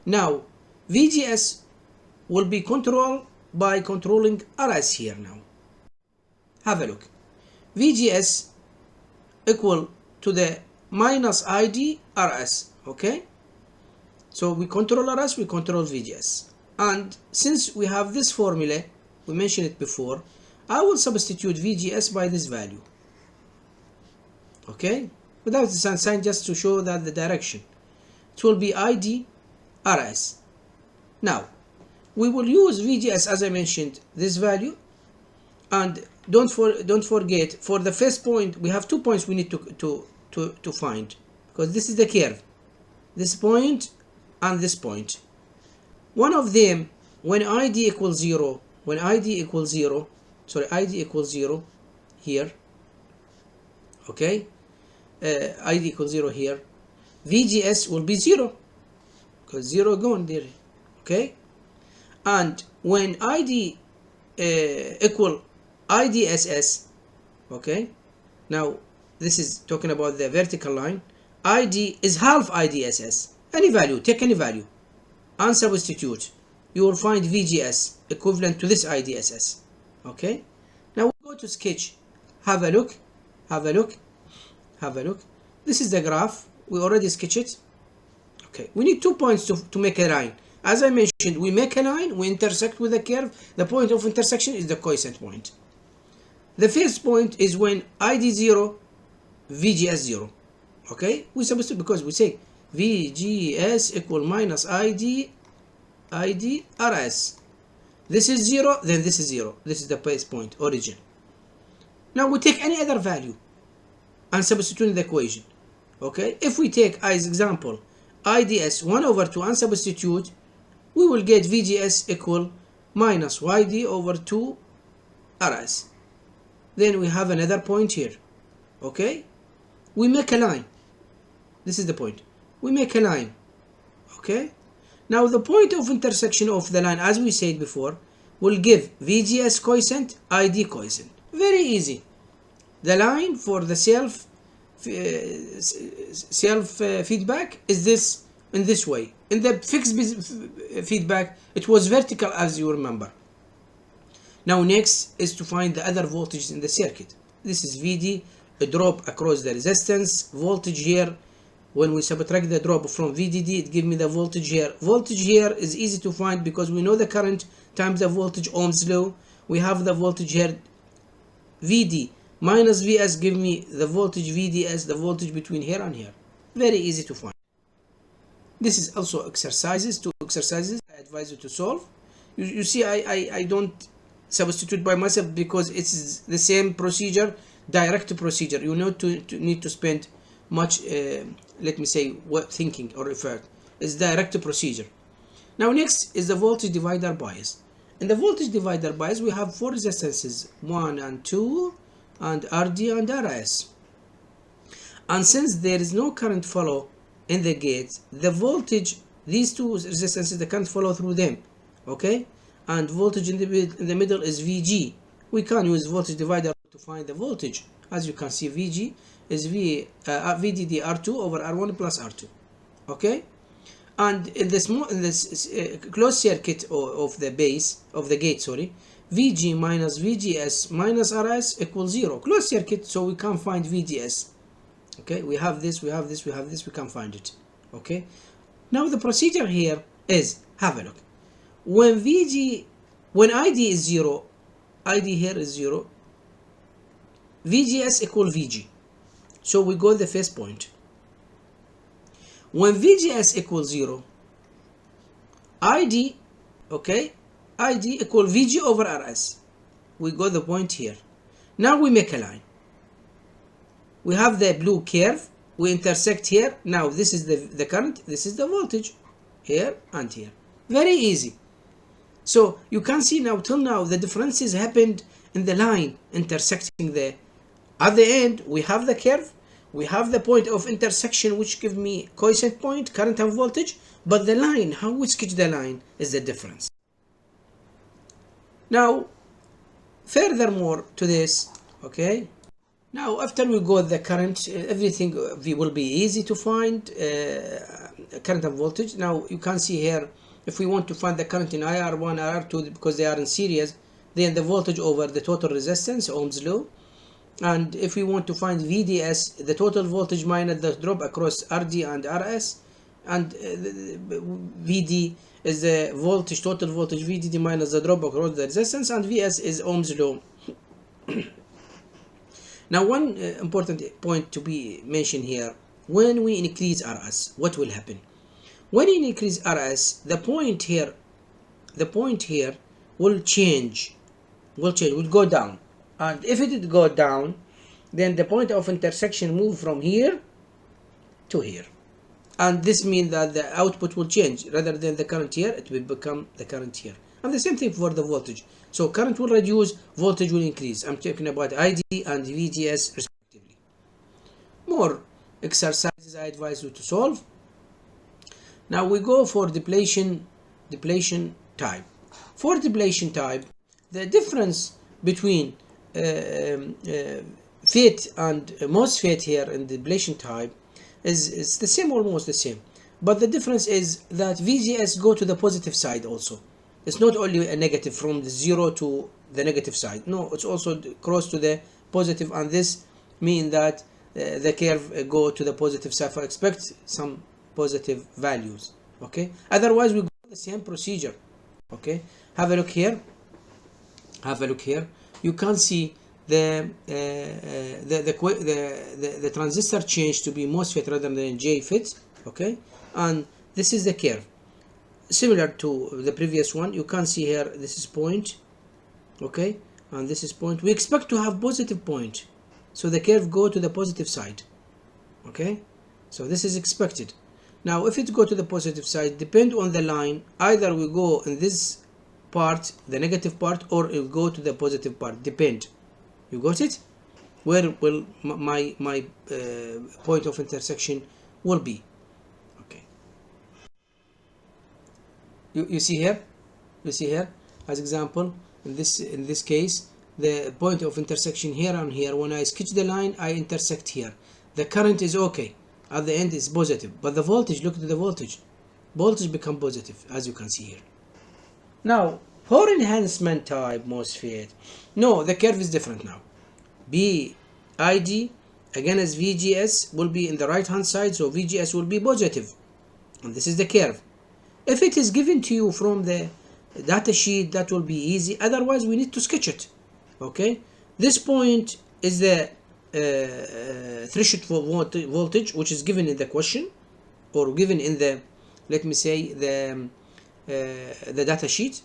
Now VGS will be controlled by controlling RS here. Now have a look. VGS equal to the minus ID RS. Okay, so we control RS, we control VGS, and since we have this formula, we mentioned it before, I will substitute VGS by this value. Okay, without the sign, just to show that the direction. It will be ID RS. Now we will use VGS as I mentioned this value, and don't forget, for the first point we have 2 points we need to find, because this is the curve, this point and this point. One of them, when ID equals 0, ID equals 0 here, okay, ID equals 0 here, VGS will be 0, because 0 gone there, okay. And when ID equal IDSS, okay, now this is talking about the vertical line, ID is half IDSS. Any value, take any value and substitute, you will find VGS equivalent to this IDSS. Okay, now we go to sketch, have a look. This is the graph, we already sketched it. Okay, we need 2 points to make a line. As I mentioned, we make a line, we intersect with the curve. The point of intersection is the quiescent point. The first point is when ID 0, VGS 0. Okay, we substitute, because we say VGS equal minus ID RS. This is 0, then this is 0. This is the base point, origin. Now we take any other value and substitute in the equation. Okay, if we take as example IDS 1 over 2 and substitute, we will get VGS equal minus YD over 2 RS. Then we have another point here. Okay, we make a line. This is the point. We make a line. Okay, now the point of intersection of the line, as we said before, will give VGS quiescent, ID quiescent. Very easy. The line for the self feedback is this, in this way. In the fixed feedback, it was vertical, as you remember. Now next is to find the other voltages in the circuit. This is VD, a drop across the resistance. Voltage here, when we subtract the drop from VDD, it gives me the voltage here. Voltage here is easy to find because we know the current times the voltage, Ohm's law. We have the voltage here, VD minus VS give me the voltage VDS, the voltage between here and here. Very easy to find. This is also exercises, 2 exercises I advise you to solve. You see, I don't substitute by myself because it's the same procedure, direct procedure. You need to spend much, let me say, thinking or effort. It's direct procedure. Now next is the voltage divider bias. In the voltage divider bias, we have 4 resistances, 1 and 2, and RD and RS. And since there is no current flow in the gate, the voltage, these 2 resistances, the current flow through them. Okay, and voltage in the middle is VG. We can use voltage divider to find the voltage. As you can see, VG is VDD R2 over R1 plus R2. Okay, and in this closed circuit of the base of the gate, sorry, VG minus VGS minus RS equals 0. Closed circuit, so we can't find VGS. Okay, we have this, we can't find it. Okay, now the procedure here is, have a look. When ID is 0, ID here is 0, VGS equal VG. So we go the first point. When VGS equals 0, ID, okay, ID equal VG over RS. We got the point here. Now we make a line. We have the blue curve. We intersect here. Now this is the current. This is the voltage. Here and here. Very easy. So you can see now, till now, the differences happened in the line intersecting there. At the end, we have the curve. We have the point of intersection, which give me quiescent point, current and voltage. But the line, how we sketch the line, is the difference. Now, furthermore to this, okay, Now, after we got the current, everything will be easy to find current and voltage. Now, you can see here, if we want to find the current in IR1, IR2, because they are in series, then the voltage over the total resistance, Ohm's law. And if we want to find VDS, the total voltage minus the drop across RD and RS, and VD is the voltage, total voltage VDD minus the drop across the resistance, and VS is Ohm's law. Now, one important point to be mentioned here, when we increase RS, what will happen? When you increase RS, the point here will change, will go down. And if it go down, then the point of intersection move from here to here. And this means that the output will change. Rather than the current here, it will become the current here. And the same thing for the voltage. So current will reduce, voltage will increase. I'm talking about ID and VGS respectively. More exercises I advise you to solve. Now we go for depletion type. For depletion type, the difference between FET and MOSFET here in the depletion type is the same, almost the same. But the difference is that VGS go to the positive side also. It's not only a negative from the 0 to the negative side. No, it's also cross to the positive, and this means that the curve go to the positive side. So expect some positive values. Okay. Otherwise, we go the same procedure. Okay. Have a look here. You can see the transistor change to be MOSFET rather than JFET. Okay, and this is the curve. Similar to the previous one, you can see here this is point, okay, and this is point. We expect to have positive point, so the curve go to the positive side, okay, so this is expected. Now if it go to the positive side, depend on the line, either we go in this part, the negative part, or it will go to the positive part, depend. You got it? Where will my point of intersection will be? You see here, as example, in this case, the point of intersection here and here. When I sketch the line, I intersect here. The current is okay. At the end is positive, but the voltage, look at the voltage. Voltage become positive, as you can see here. Now, for enhancement type MOSFET, no, the curve is different now. BID again as VGS will be in the right hand side, so VGS will be positive, and this is the curve. If it is given to you from the data sheet, that will be easy. Otherwise, we need to sketch it. Okay, this point is the threshold voltage, which is given in the question, or given in the, let me say, the data sheet,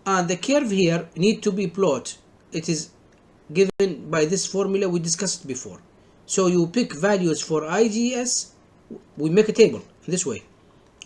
and the curve here need to be plotted. It is given by this formula we discussed before. So you pick values for IGS. We make a table this way: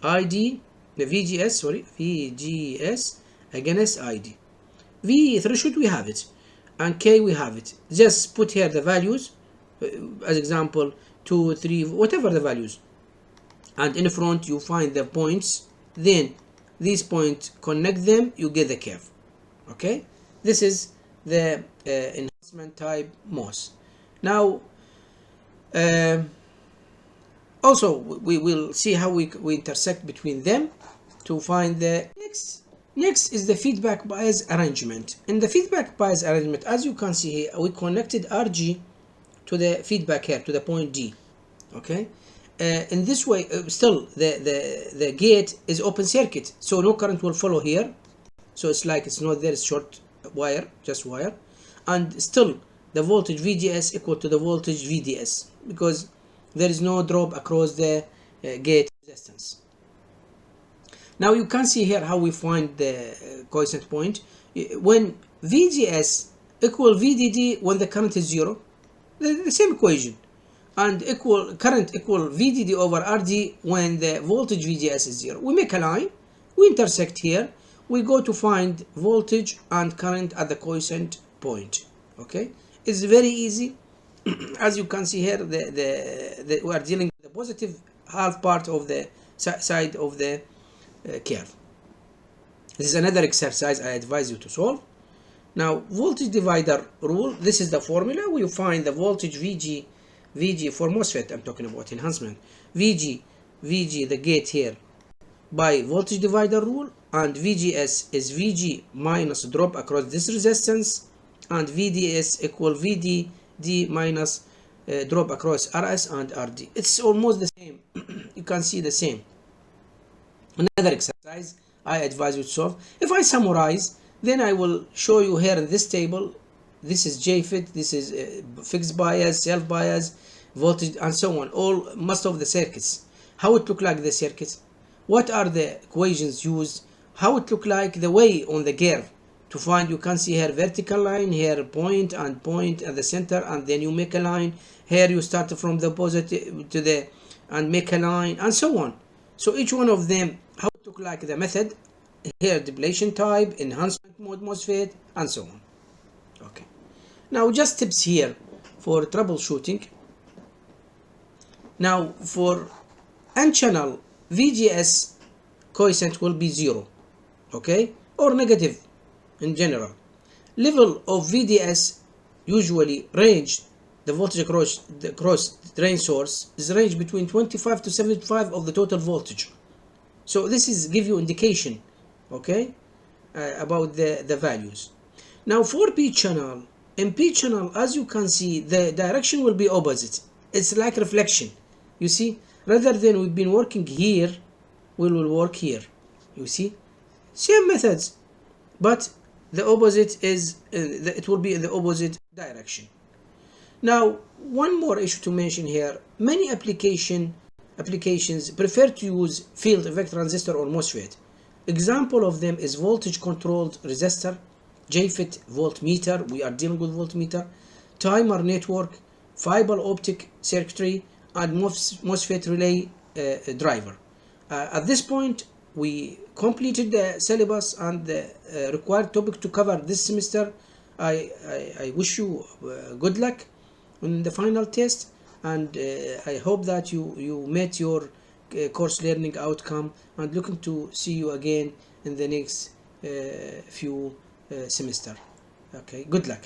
ID. The VGS against ID. V threshold we have it, and K we have it. Just put here the values, as example 2, 3, whatever the values, and in front you find the points. Then these points, connect them, you get the curve. Okay, this is the enhancement type MOS. Now also we will see how we intersect between them to find the next is the feedback bias arrangement. In the feedback bias arrangement, as you can see here, we connected RG to the feedback here, to the point D. Okay, in this way, still the gate is open circuit, so no current will follow here. So it's like it's not there, it's short wire, just wire, and still the voltage VGS equal to the voltage VDS, because there is no drop across the gate resistance. Now you can see here how we find the quiescent point. When VGS equal VDD when the current is 0, the same equation, and equal current equal VDD over RD when the voltage VGS is 0. We make a line, we intersect here, we go to find voltage and current at the quiescent point. Okay, it's very easy. As you can see here, we are dealing with the positive half part of the side of the curve. This is another exercise I advise you to solve. Now, voltage divider rule, this is the formula. We find the voltage VG for MOSFET, I'm talking about enhancement. VG, the gate here, by voltage divider rule, and VGS is VG minus drop across this resistance, and VDS equal VDD minus drop across RS and RD. It's almost the same. You can see the same. Another exercise I advise you to solve. If I summarize, then I will show you here in this table. This is JFET, this is fixed bias, self bias, voltage, and so on. All most of the circuits. How it look like the circuits? What are the equations used? How it look like the way on the curve to find? You can see here vertical line, here point and point at the center, and then you make a line. Here you start from the positive to the and make a line, and so on. So each one of them, how it look like the method, here depletion type, enhancement mode MOSFET, and so on. Okay. Now just tips here for troubleshooting. Now for N-channel, VGS coefficient will be 0, okay, or negative in general. Level of VDS usually range, the voltage across the drain source is range between 25 to 75 of the total voltage. So this is give you indication, okay, about the values. Now for P channel, in P channel, as you can see, the direction will be opposite. It's like reflection. You see, rather than we've been working here, we will work here. You see, same methods, but the opposite is it will be in the opposite direction. Now, one more issue to mention here. Many applications prefer to use field effect transistor or MOSFET. Example of them is voltage controlled resistor, JFET voltmeter, we are dealing with voltmeter, timer network, fiber optic circuitry, and MOSFET relay driver. At this point, we completed the syllabus and the required topic to cover this semester. I wish you good luck in the final test, and I hope that you met your course learning outcome, and looking to see you again in the next few semester. Okay, good luck.